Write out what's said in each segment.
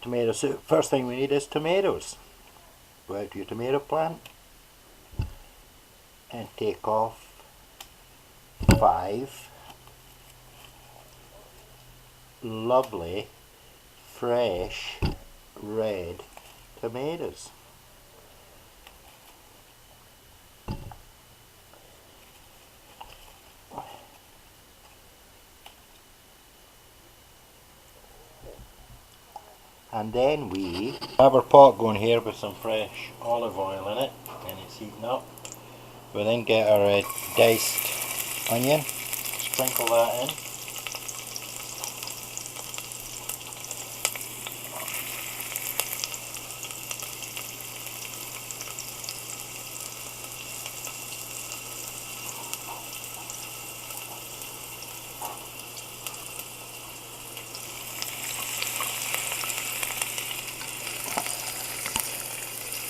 tomato soup. First thing we need is tomatoes. Go out to your tomato plant and take off 5 lovely fresh red tomatoes. And then we have our pot going here with some fresh olive oil in it, and it's heating up. We'll then get our diced onion, sprinkle that in.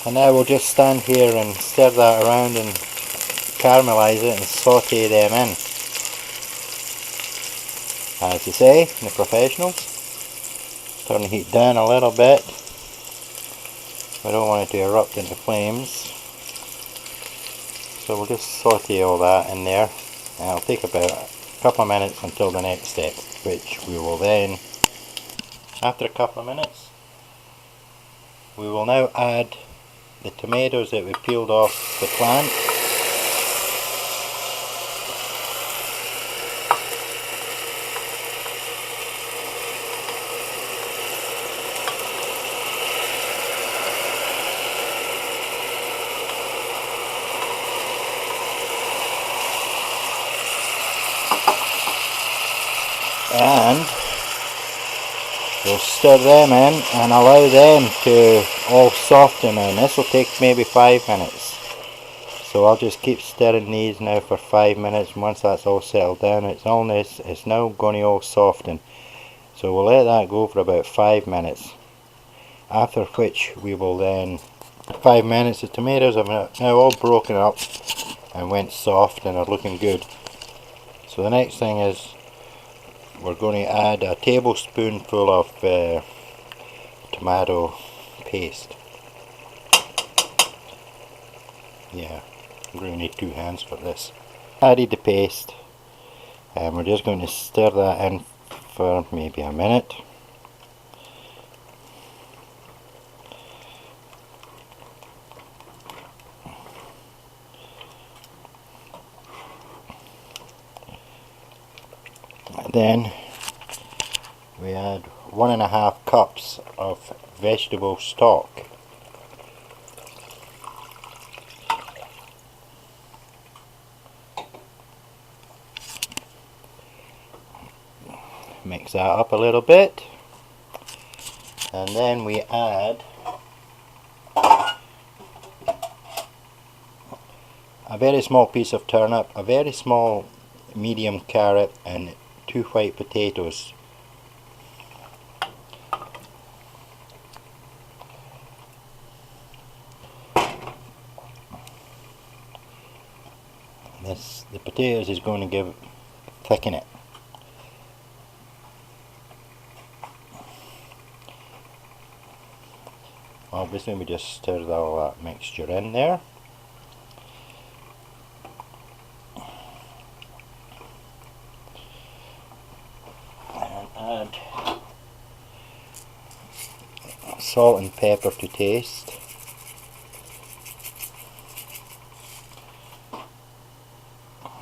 And now we'll just stand here and stir that around and caramelise it and saute them in. As you say, the professionals, turn the heat down a little bit. We don't want it to erupt into flames. So we'll just saute all that in there, and it'll take about a couple of minutes until the next step, which we will then, after a couple of minutes, we will now add the tomatoes that we peeled off the plant. And we'll stir them in and allow them to all soften, and this will take maybe 5 minutes. So I'll just keep stirring these now for 5 minutes, and once that's all settled down, it's now going to all soften. So we'll let that go for about 5 minutes, after which we will then, 5 minutes, the tomatoes have now all broken up and went soft and are looking good. So the next thing is we're going to add a tablespoonful of tomato paste. Yeah, I'm going to need 2 hands for this. Added the paste, and we're just going to stir that in for maybe a minute. Then we add 1.5 cups of vegetable stock. Mix that up a little bit, and then we add a very small piece of turnip, a very small medium carrot, and 2 white potatoes. The potatoes is going to thicken it. Obviously we just stir all that mixture in there. And add salt and pepper to taste.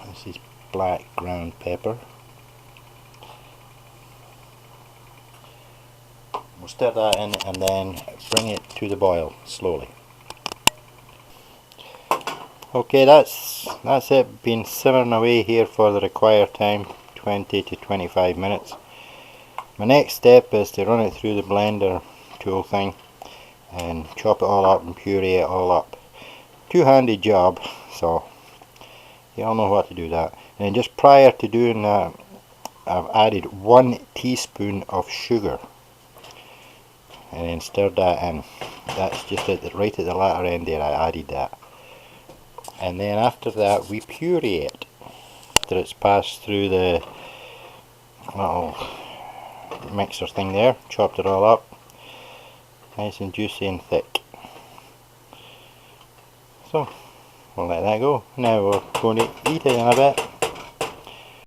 This is black ground pepper. We'll stir that in and then bring it to the boil slowly. Okay, that's it. Been simmering away here for the required time, 20 to 25 minutes. My next step is to run it through the blender tool thing and chop it all up and puree it all up. Two-handed job, so you all know how to do that. And just prior to doing that, I've added 1 teaspoon of sugar and then stirred that in. That's just right at the latter end there, I added that. And then after that we puree it after it's passed through the little mixer thing there, chopped it all up. nice and juicy and thick. So we'll let that go. Now we're going to eat it in a bit.